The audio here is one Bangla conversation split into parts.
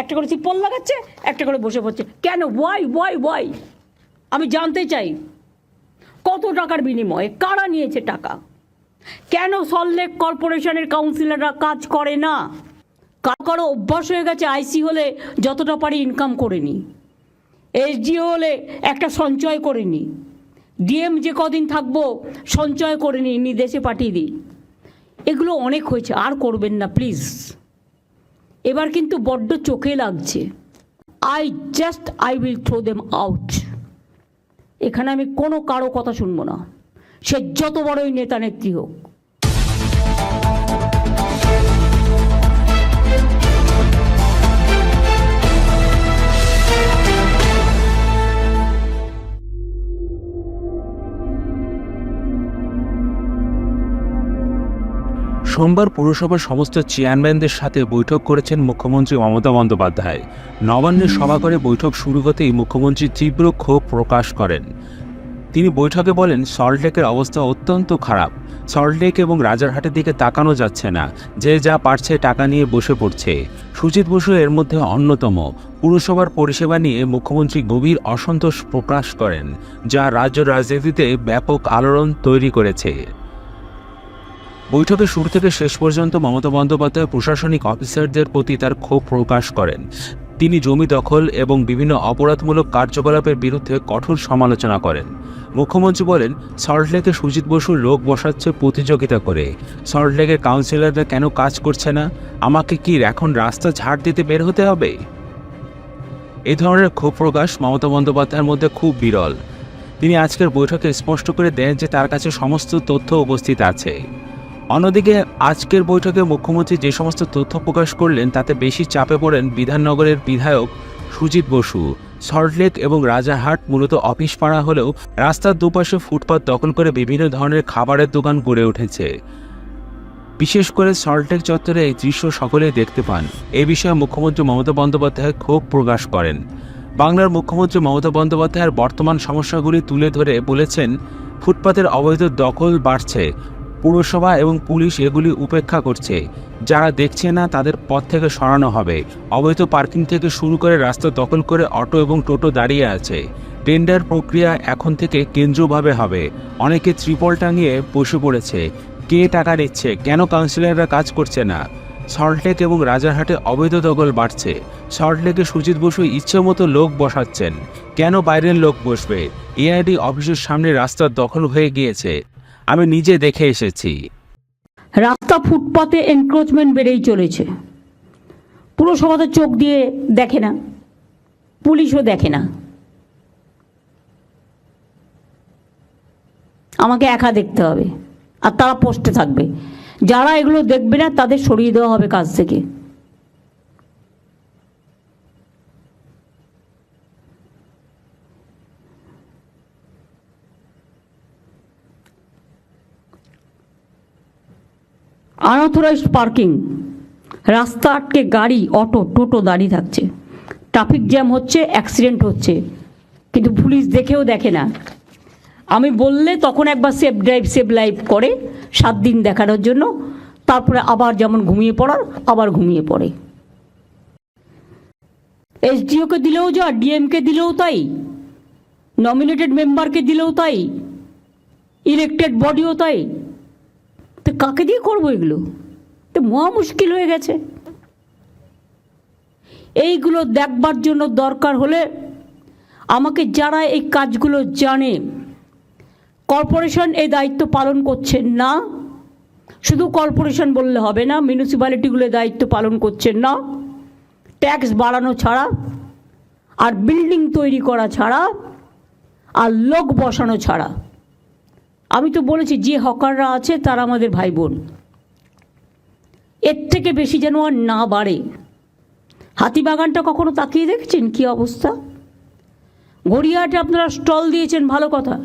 একটা করে চিপল লাগাচ্ছে, একটা করে বসে পড়ছে। কেন? ওয়াই? আমি জানতে চাই কত টাকার বিনিময়ে কারা নিয়েছে টাকা? কেন সল্টলেক কর্পোরেশনের কাউন্সিলররা কাজ করে না? কারো অভ্যাস হয়ে গেছে আইসি হলে যতটা পারি ইনকাম করে নি, এসডিও হলে একটা সঞ্চয় করে নি, ডিএম যে কদিন থাকবো সঞ্চয় করে নি দেশে পাঠিয়ে দিই। এগুলো অনেক হয়েছে, আর করবেন না প্লিজ। এবার কিন্তু বড্ড চোখে লাগছে। I will throw them out. এখানে আমি কারো কথা শুনবো না, সে যত বড়ই নেতা নেত্রী হোক। সোমবার পুরসভার সমস্ত চেয়ারম্যানদের সাথে বৈঠক করেছেন মুখ্যমন্ত্রী মমতা বন্দ্যোপাধ্যায়। নবান্নের সভাঘরে বৈঠক শুরু হতেই মুখ্যমন্ত্রী তীব্র ক্ষোভ প্রকাশ করেন। তিনি বৈঠকে বলেন, সল্টলেকের অবস্থা অত্যন্ত খারাপ। সল্টলেক এবং রাজারহাটের দিকে তাকানো যাচ্ছে না, যে যা পারছে টাকা নিয়ে বসে পড়ছে। সুজিত বসু এর মধ্যে অন্যতম। পুরসভার পরিষেবা নিয়ে মুখ্যমন্ত্রী গভীর অসন্তোষ প্রকাশ করেন, যা রাজ্য রাজনীতিতে ব্যাপক আলোড়ন তৈরি করেছে। বৈঠকের শুরু থেকে শেষ পর্যন্ত মমতা বন্দ্যোপাধ্যায় প্রশাসনিক অফিসারদের প্রতি তার ক্ষোভ প্রকাশ করেন। তিনি জমি দখল এবং বিভিন্ন অপরাধমূলক কার্যকলাপের বিরুদ্ধে কঠোর সমালোচনা করেন। মুখ্যমন্ত্রী বলেন, সল্টলেকে সুজিত বসু লোক বসাচ্ছে প্রতিযোগিতা করে। সল্টলেকের কাউন্সিলররা কেন কাজ করছে না? আমাকে কি এখন রাস্তা ঝাড় দিতে বের হতে হবে? এই ধরনের ক্ষোভ প্রকাশ মমতা বন্দ্যোপাধ্যায়ের মধ্যে খুব বিরল। তিনি আজকের বৈঠকে স্পষ্ট করে দেন যে তার কাছে সমস্ত তথ্য উপস্থিত আছে। অন্যদিকে আজকের বৈঠকে মুখ্যমন্ত্রী যে সমস্ত তথ্য প্রকাশ করলেন তাতে বেশি চাপে পড়েন বিধাননগরের বিধায়ক সুজিত বসু। সল্টলেক এবং রাজারহাট মূলত অফিস পাড়া হলেও রাস্তার দুপাশে ফুটপাত দখল করে বিভিন্ন ধরনের খাবারের দোকান গড়ে উঠেছে। বিশেষ করে সল্টলেক চত্বরে এই দৃশ্য সকলেই দেখতে পান। এ বিষয়ে মুখ্যমন্ত্রী মমতা বন্দ্যোপাধ্যায় ক্ষোভ প্রকাশ করেন। বাংলার মুখ্যমন্ত্রী মমতা বন্দ্যোপাধ্যায়ের বর্তমান সমস্যাগুলি তুলে ধরে বলেছেন, ফুটপাতের অবৈধ দখল বাড়ছে, পুরসভা এবং পুলিশ এগুলি উপেক্ষা করছে। যারা দেখছে না তাদের পথ থেকে সরানো হবে। অবৈধ পার্কিং থেকে শুরু করে রাস্তা দখল করে অটো এবং টোটো দাঁড়িয়ে আছে। টেন্ডার প্রক্রিয়া এখন থেকে কেন্দ্রীয়ভাবে হবে। অনেকে ত্রিপল টাঙিয়ে বসে পড়েছে। কে টাকা নিচ্ছে? কেন কাউন্সিলররা কাজ করছে না? সল্টলেক এবং রাজারহাটে অবৈধ দখল বাড়ছে। সল্টলেকে সুজিত বসু ইচ্ছে মতো লোক বসাচ্ছেন। কেন বাইরের লোক বসবে? এআইডি অফিসের সামনে রাস্তা দখল হয়ে গিয়েছে, আমি নিজে দেখে এসেছি। রাস্তা ফুটপাতে এনক্রোচমেন্ট বেড়েই চলেছে। পুরসভা তো চোখ দিয়ে দেখে না, পুলিশও দেখে না, আমাকে একা দেখতে হবে, আর তারা পোস্টে থাকবে। যারা এগুলো দেখবে না তাদের সরিয়ে দেওয়া হবে কাজ থেকে। আনঅথরাইজড পার্কিং, রাস্তা আটকে গাড়ি, অটো, টোটো দাঁড়িয়ে থাকছে, ট্রাফিক জ্যাম হচ্ছে, অ্যাক্সিডেন্ট হচ্ছে, কিন্তু পুলিশ দেখেও দেখে না। আমি বললে তখন একবার সেভ লাইভ করে 7 দিন দেখানোর জন্য, তারপরে আবার যেমন ঘুমিয়ে পড়ার আবার ঘুমিয়ে পড়ে। এসডিওকে দিলেও যা, ডিএমকে দিলেও তাই, নমিনেটেড মেম্বারকে দিলেও তাই, ইলেক্টেড বডিও তাই। তো কাকে দিয়ে করবো এগুলো? তো মহা মুশকিল হয়ে গেছে। এইগুলো দেখবার জন্য দরকার হলে আমাকে যারা এই কাজগুলো জানে, কর্পোরেশন এই দায়িত্ব পালন করছেন না, শুধু কর্পোরেশন বললে হবে না, মিউনিসিপ্যালিটিগুলো দায়িত্ব পালন করছেন না, ট্যাক্স বাড়ানো ছাড়া, আর বিল্ডিং তৈরি করা ছাড়া, আর লোক বসানো ছাড়া। আমি তো বলেছি যে হকাররা আছে তারা আমাদের ভাই বোন, এর থেকে বেশি যেন আর না বাড়ে। হাতিবাগানটা কখনো তাকিয়ে দেখেছেন কি অবস্থা? গড়িয়াহাটে আপনারা স্টল দিয়েছেন, ভালো কথা,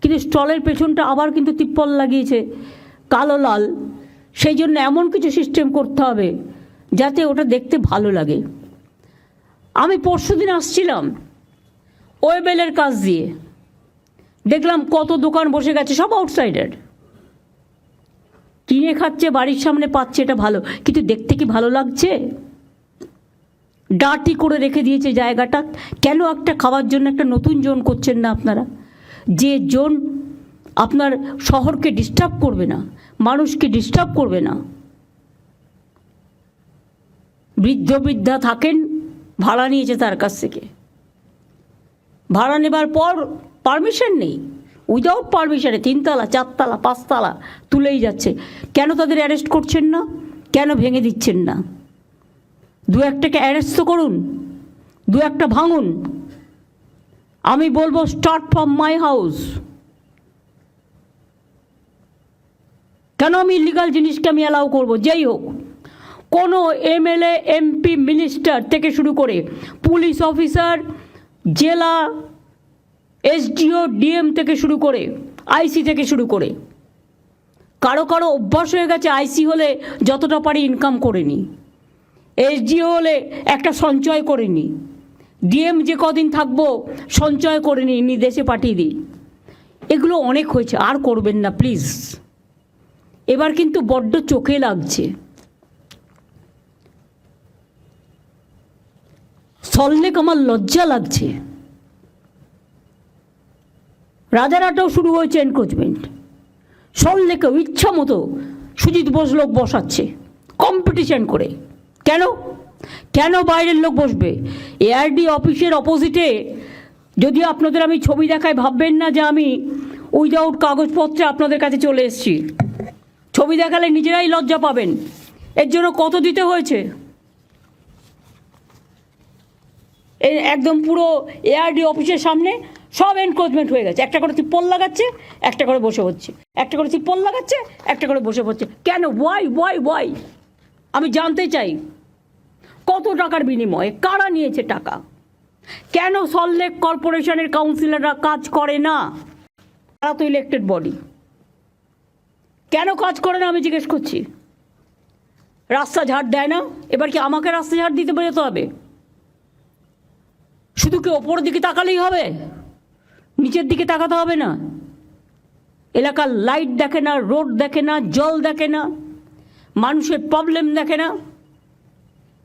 কিন্তু স্টলের পেছনটা আবার কিন্তু তিপ্পল লাগিয়েছে কালো লাল। সেই জন্য এমন কিছু সিস্টেম করতে হবে যাতে ওটা দেখতে ভালো লাগে। আমি পরশুদিন আসছিলাম ওয়েবেলের কাজ দিয়ে, দেখলাম কত দোকান বসে গেছে, সব আউটসাইডার, কিনে খাচ্ছে, বাড়ির সামনে পাচ্ছে, এটা ভালো, কিন্তু দেখতে কি ভালো লাগছে? ডার্টি করে রেখে দিয়েছে জায়গাটা। কেন একটা খাওয়ার জন্য একটা নতুন জোন করছেন না আপনারা? যে জোন আপনার শহরকে ডিস্টার্ব করবে না, মানুষকে ডিস্টার্ব করবে না। বৃদ্ধ বৃদ্ধা থাকেন, ভাড়া নিয়েছে তার কাছ থেকে, ভাড়া নেবার পর পারমিশন নেই, উইদাউট পারমিশনে 3 তলা 4 তলা 5 তলা তুলেই যাচ্ছে। কেন তাদের অ্যারেস্ট করছেন না? কেন ভেঙে দিচ্ছেন না? 2-1টাকে অ্যারেস্ট তো করুন, 2-1টা ভাঙুন। আমি বলবো স্টার্ট ফ্রম মাই হাউস। কেন আমি ইলিগাল জিনিসকে আমি অ্যালাউ করবো? যেই হোক, কোনো এমএলএ এমপি মিনিস্টার থেকে শুরু করে পুলিশ অফিসার, জেলা এসডিও ডিএম থেকে শুরু করে আইসি থেকে শুরু করে, কারো কারো অভ্যাস হয়ে গেছে আইসি হলে যতটা পারি ইনকাম করে নি, এসডিও হলে একটা সঞ্চয় করে নি, ডিএম যে কদিন থাকবো সঞ্চয় করে নি দেশে পাঠিয়ে দিই। এগুলো অনেক হয়েছে, আর করবেন না প্লিজ। এবার কিন্তু বড্ড চোখে লাগছে। সল্টলেক আমার লজ্জা লাগছে। রাজারহাটেও শুরু হয়েছে এনক্রোচমেন্ট, সল্টলেকেও ইচ্ছা মতো সুজিত বোস লোক বসাচ্ছে কম্পিটিশন করে। কেন কেন বাইরের লোক বসবে? এআরডি অফিসের অপোজিটে, যদি আপনাদের আমি ছবি দেখাই ভাববেন না যে আমি উইদাউট কাগজপত্রে আপনাদের কাছে চলে এসেছি। ছবি দেখালে নিজেরাই লজ্জা পাবেন। এর জন্য কত দিতে হয়েছে? একদম পুরো এআরডি অফিসের সামনে সব এনক্রোচমেন্ট হয়ে গেছে। একটা করে তিপ্পল লাগাচ্ছে, একটা করে বসে হচ্ছে, একটা করে তিপ্পল লাগাচ্ছে, একটা করে বসে হচ্ছে। কেন? ওয়াই? আমি জানতে চাই কত টাকার বিনিময়ে কারা নিয়েছে টাকা? কেন সল্টলেক কর্পোরেশনের কাউন্সিলররা কাজ করে না? তারা তো ইলেক্টেড বডি, কেন কাজ করে না আমি জিজ্ঞেস করছি। রাস্তা ঝাড় দেয় না? এবার কি আমাকে রাস্তা ঝাড় দিতে বেরোতে হবে? শুধু কি ওপরের দিকে তাকালেই হবে? নিচের দিকে তাকাতে হবে না? এলাকার লাইট দেখে না, রোড দেখে না, জল দেখে না, মানুষের প্রবলেম দেখে না?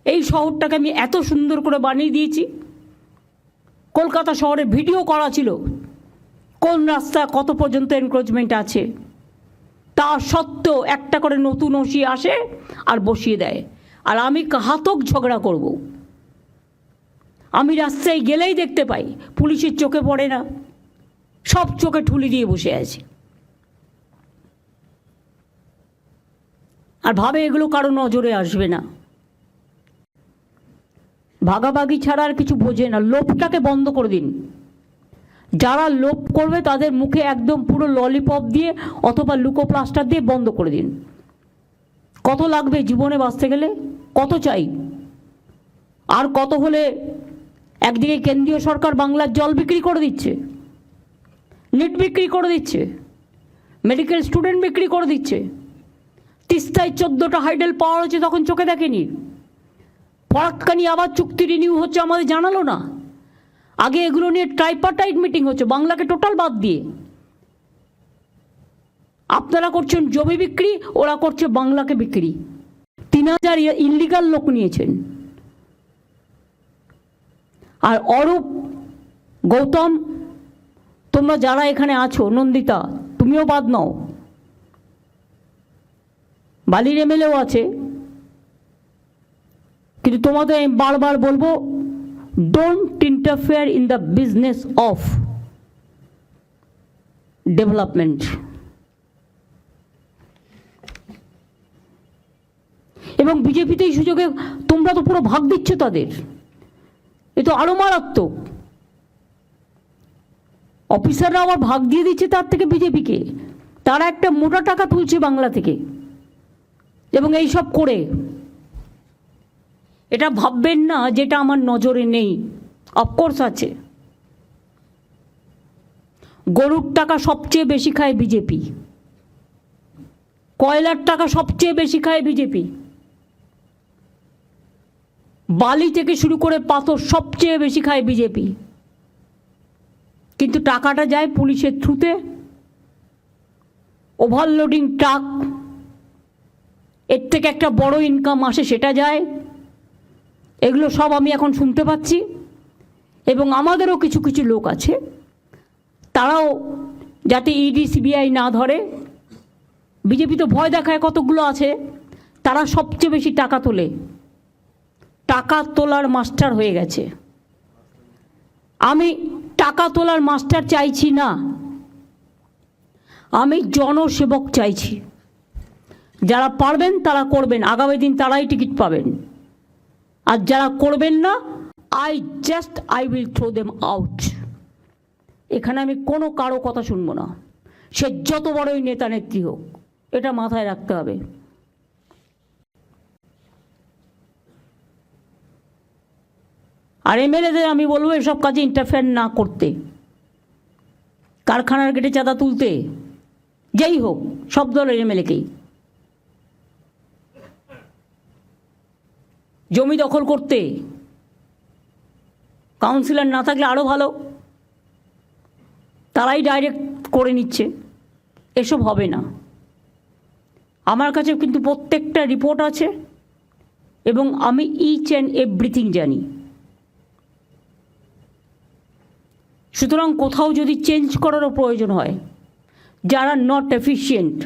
এই শহরটাকে আমি এত সুন্দর করে বানিয়ে দিয়েছি। কলকাতা শহরে ভিডিও করা ছিল কোন রাস্তা কত পর্যন্ত এনক্রোচমেন্ট আছে। তা সত্ত্বেও একটা করে নতুন ওসি আসে আর বসিয়ে দেয়। আর আমি ঘাতক ঝগড়া করব। আমি রাস্তায় গেলেই দেখতে পাই, পুলিশের চোখে পড়ে না, সব চোখে ঠুলি দিয়ে বসে আছে। আর ভাবে এগুলো কারো নজরে আসবে না। ভাগাভাগি ছাড়া আর কিছু বোঝে না। লোভটাকে বন্ধ করে দিন। যারা লোভ করবে তাদের মুখে একদম পুরো ললিপপ দিয়ে অথবা লুকোপ্লাস্টার দিয়ে বন্ধ করে দিন। কত লাগবে জীবনে বাঁচতে গেলে? কত চাই? আর কত হলে একদিকে কেন্দ্রীয় সরকার বাংলার জল বিক্রি করে দিচ্ছে, নিট বিক্রি করে দিচ্ছে, মেডিকেল স্টুডেন্ট বিক্রি করে দিচ্ছে। তিস্তায় 14টা হাইডেল পাওয়া হয়েছে, তখন চোখে দেখেনি। ফরাক্কানি আবার চুক্তি রিনিউ হচ্ছে, আমাদের জানালো না। আগে এগুলো নিয়ে ট্রাইপার্টাইট মিটিং হচ্ছে, বাংলাকে টোটাল বাদ দিয়ে। আপনারা করছেন জমি বিক্রি, ওরা করছে বাংলাকে বিক্রি। 3000 ইলিগাল লোক নিয়েছেন। আর অরূপ, গৌতম, তোমরা যারা এখানে আছো, নন্দিতা তুমিও বাদ নাও, বালির এমএলএও আছে, কিন্তু তোমাদের আমি বারবার বলবো, don't interfere in the business of development. এবং বিজেপিতে এই সুযোগে তোমরা তো পুরো ভাগ দিচ্ছ তাদের। এ তো আরো মারাত্মক। অফিসাররা আবার ভাগ দিয়ে দিচ্ছে তার থেকে বিজেপিকে। তারা একটা মোটা টাকা তুলছে বাংলা থেকে। এবং এই সব করে এটা ভাববেন না যেটা আমার নজরে নেই, অফকোর্স আছে। গরুর টাকা সবচেয়ে বেশি খায় বিজেপি, কয়লার টাকা সবচেয়ে বেশি খায় বিজেপি, বালি থেকে শুরু করে পাথর সবচেয়ে বেশি খায় বিজেপি। কিন্তু টাকাটা যায় পুলিশের থ্রুতে, ওভারলোডিং ট্রাক, এর থেকে একটা বড় ইনকাম আসে, সেটা যায়। এগুলো সব আমি এখন শুনতে পাচ্ছি, এবং আমাদেরও কিছু কিছু লোক আছে তারাও যাতে ইডি সিবিআই না ধরে, বিজেপি তো ভয় দেখায় কতগুলো আছে, তারা সবচেয়ে বেশি টাকা তোলে, টাকা তোলার মাস্টার হয়ে গেছে। আমি টাকা তোলার মাস্টার চাইছি না, আমি জনসেবক চাইছি। যারা পারবেন তারা করবেন, আগামী দিন তারাই টিকিট পাবেন, আর যারা করবেন না I will throw them out. এখানে আমি কোনো কারো কথা শুনবো না, সে যত বড়ই নেতা নেত্রী হোক, এটা মাথায় রাখতে হবে। আর এমএলএদের আমি বলবো এসব কাজে ইন্টারফেয়ার না করতে, কারখানার গেটে চাঁদা তুলতে, যেই হোক, সব দলের এমএলএকেই জমি দখল করতে, কাউন্সিলর না থাকলে আরও ভালো, তারাই ডাইরেক্ট করে নিচ্ছে, এসব হবে না। আমার কাছে কিন্তু প্রত্যেকটা রিপোর্ট আছে এবং আমি ইচ অ্যান্ড এভরিথিং জানি। সুতরাং কোথাও যদি চেঞ্জ করারও প্রয়োজন হয়, যারা নট এফিশিয়েন্ট,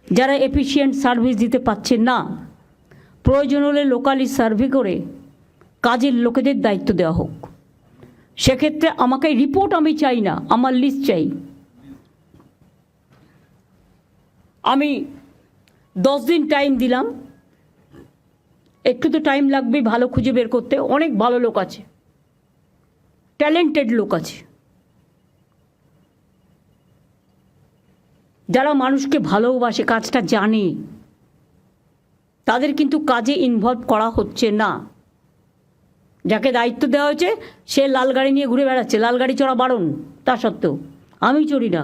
যারা এফিশিয়েন্ট সার্ভিস দিতে পারছে না, প্রয়োজন হলে লোকালি সার্ভে করে কাজের লোকেদের দায়িত্ব দেওয়া হোক। সেক্ষেত্রে আমাকে রিপোর্ট আমি চাই না, আমার লিস্ট চাই। আমি 10 দিন টাইম দিলাম, একটু তো টাইম লাগবে ভালো খুঁজে বের করতে। অনেক ভালো লোক আছে, ট্যালেন্টেড লোক আছে, যারা মানুষকে ভালোবাসে, কাজটা জানে, তাদের কিন্তু কাজে ইনভলভ করা হচ্ছে না। যাকে দায়িত্ব দেওয়া হয়েছে সে লাল গাড়ি নিয়ে ঘুরে বেড়াচ্ছে, লাল গাড়ি চড়া বারণ, তা সত্ত্বেও আমি চড়ি না,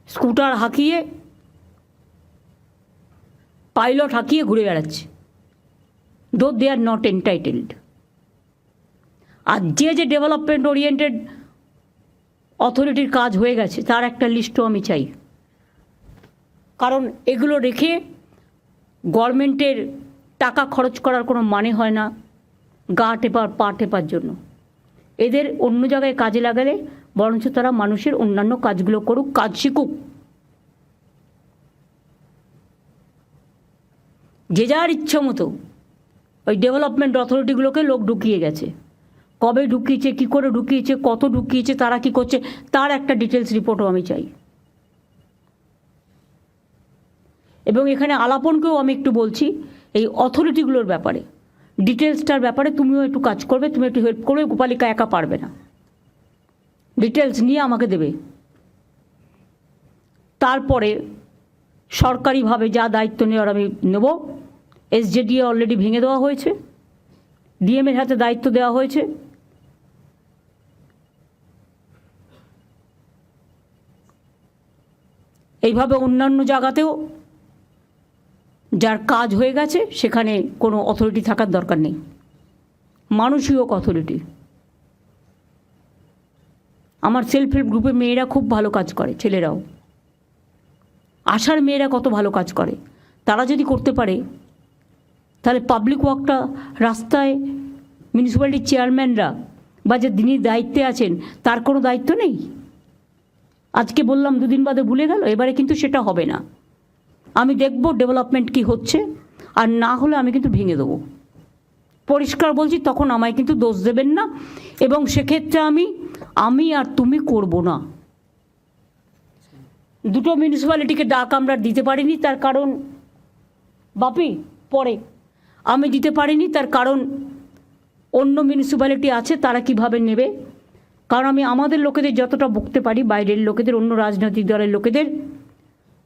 স্কুটার হাঁকিয়ে, পাইলট হাঁকিয়ে ঘুরে বেড়াচ্ছে, দো দে আর নট এন্টাইটেলড। আর যে ডেভেলপমেন্ট ওরিয়েন্টেড অথরিটির কাজ হয়ে গেছে তার একটা লিস্টও আমি চাই, কারণ এগুলো রেখে গভর্নমেন্টের টাকা খরচ করার কোনো মানে হয় না গা টেপার পা টেপার জন্য। এদের অন্য জায়গায় কাজে লাগালে বরঞ্চ তারা মানুষের অন্যান্য কাজগুলো করুক, কাজ শিখুক। যে যার ইচ্ছা মতো ওই ডেভেলপমেন্ট অথরিটিগুলোকে লোক ঢুকিয়ে গেছে, কবে ঢুকিয়েছে, কী করে ঢুকিয়েছে, কত ঢুকিয়েছে, তারা কি করছে, তার একটা ডিটেলস রিপোর্টও আমি চাই। এবং এখানে আলাপনকেও আমি একটু বলছি, এই অথরিটিগুলোর ব্যাপারে, ডিটেলসটার ব্যাপারে তুমিও একটু কাজ করবে, তুমি একটু হেল্প করবে। গোপালিকা একা পারবে না, ডিটেলস নিয়ে আমাকে দেবে। তারপরে সরকারিভাবে যা দায়িত্ব নেওয়ার আমি নেব। এসজেডিএ অলরেডি ভেঙে দেওয়া হয়েছে, ডিএমের হাতে দায়িত্ব দেওয়া হয়েছে। এইভাবে অন্যান্য জায়গাতেও যার কাজ হয়ে গেছে সেখানে কোনো অথরিটি থাকার দরকার নেই, মানুষই হোক অথরিটি। আমার সেলফ হেল্প গ্রুপে মেয়েরা খুব ভালো কাজ করে, ছেলেরাও, আশার মেয়েরা কত ভালো কাজ করে। তারা যদি করতে পারে তাহলে পাবলিক ওয়ার্কটা, রাস্তায় মিউনিসিপ্যালিটির চেয়ারম্যানরা বা যে যিনি দায়িত্বে আছেন তার কোনো দায়িত্ব নেই। আজকে বললাম, দুদিন বাদে ভুলে গেল, এবারে কিন্তু সেটা হবে না। আমি দেখব ডেভেলপমেন্ট কি হচ্ছে, আর না হলে আমি কিন্তু ভেঙে দেবো, পরিষ্কার বলছি। তখন আমায় কিন্তু দোষ দেবেন না, এবং সেক্ষেত্রে আমি আর তুমি করব না। দুটো মিউনিসিপ্যালিটিকে ডাক আমরা দিতে পারিনি, তার কারণ বাপি পরে আমি দিতে পারিনি, তার কারণ অন্য মিউনিসিপ্যালিটি আছে, তারা কিভাবে নেবে। কারণ আমি আমাদের লোকেদের যতটা বকতে পারি, বাইরের লোকেদের, অন্য রাজনৈতিক দলের লোকেদের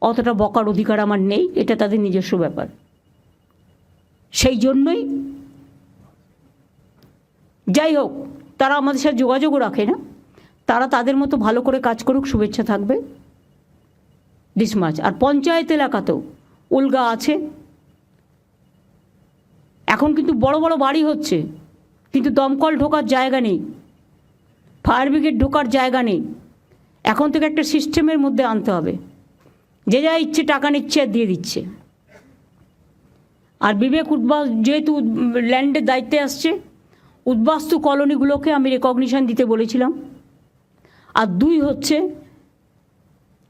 অতটা বকার অধিকার আমার নেই, এটা তাদের নিজস্ব ব্যাপার। সেই জন্যই যাই হোক, তারা আমাদের সাথে যোগাযোগও রাখে না, তারা তাদের মতো ভালো করে কাজ করুক, শুভেচ্ছা থাকবে, দিস মাচ। আর পঞ্চায়েত এলাকাতেও উলগা আছে। এখন কিন্তু বড় বড় বাড়ি হচ্ছে, কিন্তু দমকল ঢোকার জায়গা নেই, ফায়ার ব্রিগেড ঢোকার জায়গা নেই। এখন থেকে একটা সিস্টেমের মধ্যে আনতে হবে, যে যা ইচ্ছে টাকা নিচ্ছে আর দিয়ে দিচ্ছে। আর বিবেক উদ্বাস যেহেতু ল্যান্ডের দায়িত্বে আসছে, উদ্বাস্তু কলোনিগুলোকে আমি রেকগনিশন দিতে বলেছিলাম। আর 2 হচ্ছে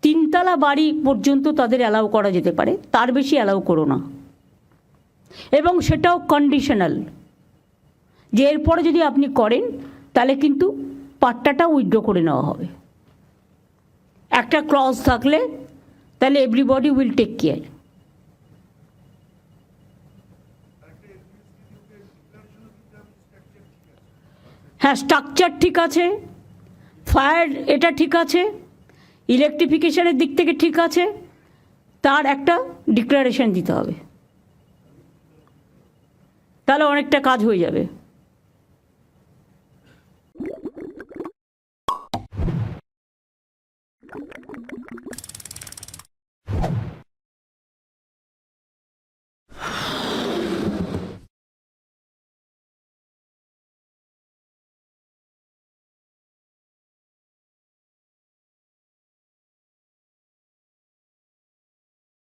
3তলা বাড়ি পর্যন্ত তাদের অ্যালাউ করা যেতে পারে, তার বেশি অ্যালাউ করো না। এবং সেটাও কন্ডিশনাল, যে এরপরে যদি আপনি করেন তাহলে কিন্তু পাট্টাটা উইথড্র করে নেওয়া হবে। একটা ক্লজ থাকলে তাহলে এভরিবডি উইল টেক কেয়ার। হ্যাঁ, স্ট্রাকচার ঠিক আছে, ফায়ার এটা ঠিক আছে, ইলেকট্রিফিকেশনের দিক থেকে ঠিক আছে, তার একটা ডিক্লারেশন দিতে হবে, তাহলে অনেকটা কাজ হয়ে যাবে।